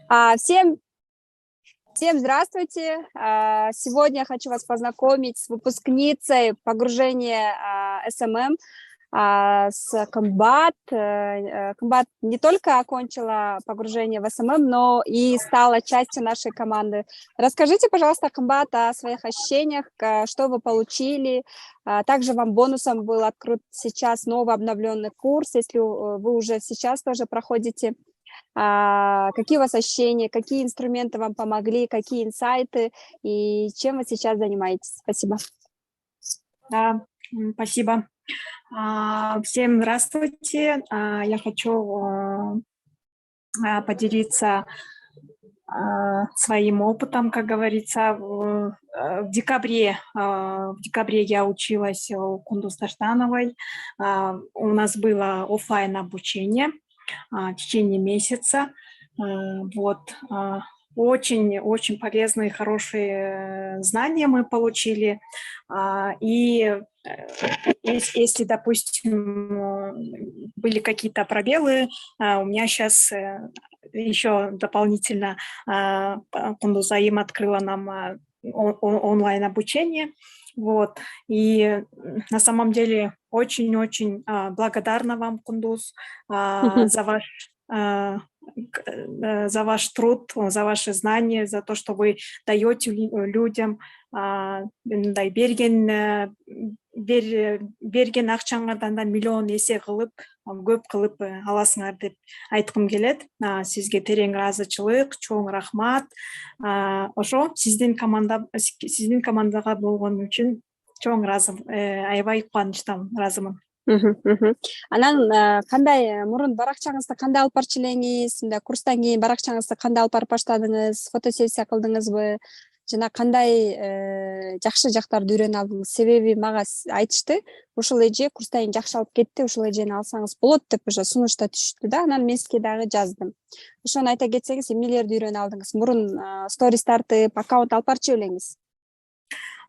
Всем, всем здравствуйте. Сегодня я хочу вас познакомить с выпускницей погружения СММ с Комбат. Комбат не только окончила погружение в СММ, но и стала частью нашей команды. Расскажите, пожалуйста, Комбат, о своих ощущениях, что вы получили. Также вам бонусом был открыт сейчас новый обновленный курс, если вы уже сейчас тоже проходите. Какие у вас ощущения, какие инструменты вам помогли, какие инсайты и чем вы сейчас занимаетесь? Спасибо. Да, спасибо. Всем здравствуйте. Я хочу поделиться своим опытом, как говорится. В декабре я училась у Кундуз Таштановой. У нас было офлайн обучение в течение месяца. Очень полезные, хорошие знания мы получили. И если, допустим, были какие-то пробелы, у меня сейчас еще дополнительно Кундузаим открыла нам онлайн-обучение. И на самом деле очень-очень благодарна вам, Кундуз, за ваш труд, за ваши знания, за то, что вы даете людям, берген акчаңардан да миллион эсе кылып, көп кылып аласыңар деп айткым келет. Сизге терең ыраазычылык, чоң рахмат. Ошо сиздин командага болгон үчүн чоң ыраазы, аябай кубанычтамын, ыраазымын. Анан кандай мурун баракчаңызды кандай алып барчу элеңиз, мындай курстан кийин баракчаңызды кандай алып барып баштадыңыз, фотосессия кылдыңызбы жана кандай жакшы жактарды үйрөнүп алдыңыз? Себеби мага айтышты, ушул эже курстан кийин жакшы алып кетти, ушул эжени алсаңыз болот деп уже сунушта түштү да, анан мен сизге дагы жаздым. Ошону айта кетсеңиз, эмнелерди үйрөнүп алдыңыз? Мурун сторис тартып, аккаунт алып барчу элеңиз?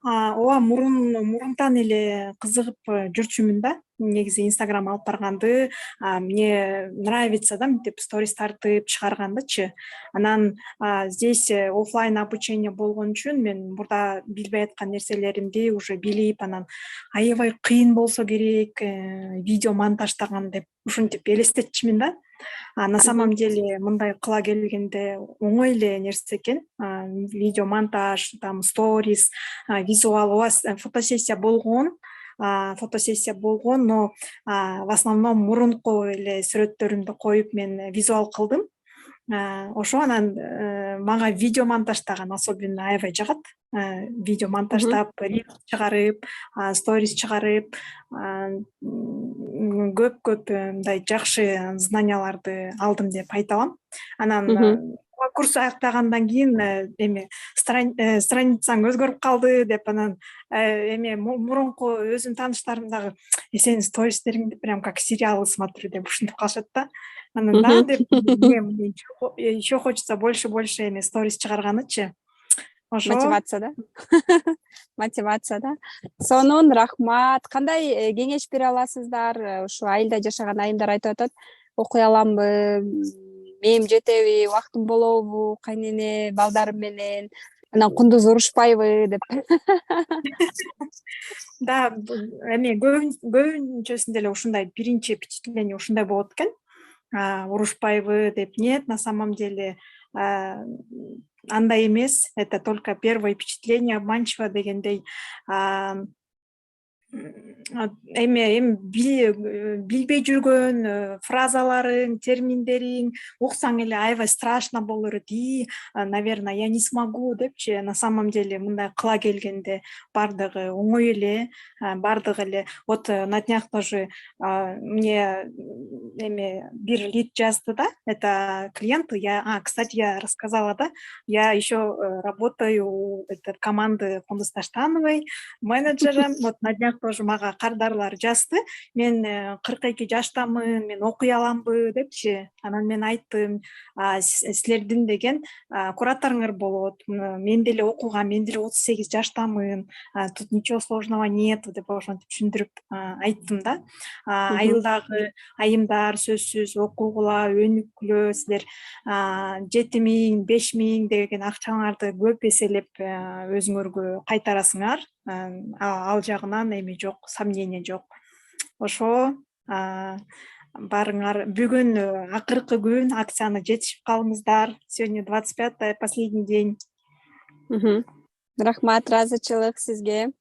Ооба, мурунтан эле кызыгып жүрчүмүн да. Негизи Инстаграм алып барганды мне нравится, да, мынтип сторис тартып чыгаргандычы. Анан здесь офлайн обучение болгон үчүн мен мурда билбей аткан нерселеримди уже билип, анан аябай кыйын болсо керек видео монтаждаган деп ушинтип элестетчимин да. На самом деле мындай кыла келгенде оңой эле нерсе экен. Видео монтаж, там сторис, визуал, у вас фотосессия болгон, но в основном мурунку эле сүрөттөрүмдү коюп мен визуал кылдым. Ошо анан мага видео монтаждаган особенно аябай жагат. Видео монтаждап, рилс чыгарып, сторис чыгарып, көп мындай жакшы знанияларды алдым деп айта алам. Анан курс аяктагандан кийин страницаң өзгөрүп калды деп, анан мурунку өзүмдүн тааныштарым дагы сенин стористериңди прям как сериалы смотрю деп ушинтип калышат да. Анан да деп мне еще хочется больше сторис чыгарганычы. Ошо Мотивация, да? Мотивация, да? Сонун рахмат. Кандай кеңеш бере аласыздар? Ушу айылда жашаган айымдар айтып атат, окуй аламбы, мээм жетеби, убактым болобу, кайнене балдарым менен, анан Кундуз урушпайбы деп. Да, көбүнчөсүндө эле ушундай биринчи впечатление ушундай болот экен. Урушпайбы деп. Нет, на самом деле андай эмес, это только первое впечатление, обманчиво дегендей. Билбей жүргөн фразаларың, терминдериң уксаң эле аябай страшно боло берет. Наверное, я не смогу депчи. На самом деле мындай кыла келгенде бардыгы оңой эле, бардыгы эле. Вот на днях тоже мне бир лид жазды, да, это клиент. Кстати, я рассказала, да, я еще работаю у команды Кундуз Таштановой менеджером. Вот на днях тоже мага кардарлар жазды. Мен 42 жаштамын, мен окуй аламбы депчи. Анан мен айттым, силердин деген кураторуңар болот. Мен деле окугам, мен деле 38 жаштамын. Тут ничего сложного нету деп ошентип түшүндүрүп айттым да. Айылдагы айымдар сөзсүз окугула, өнүккүлө, силер 7.000, 5.000 деген акчаңарды көп эселеп өзүңөргө кайтарасыңар. Ал жагынан эми жок, сомнение жок. Ошо барыңар. Бүгүн акыркы күн, акцияны жетишип калыңыздар. Сегодня 25-е, последний день. Рахмат, ыраазычылык сизге.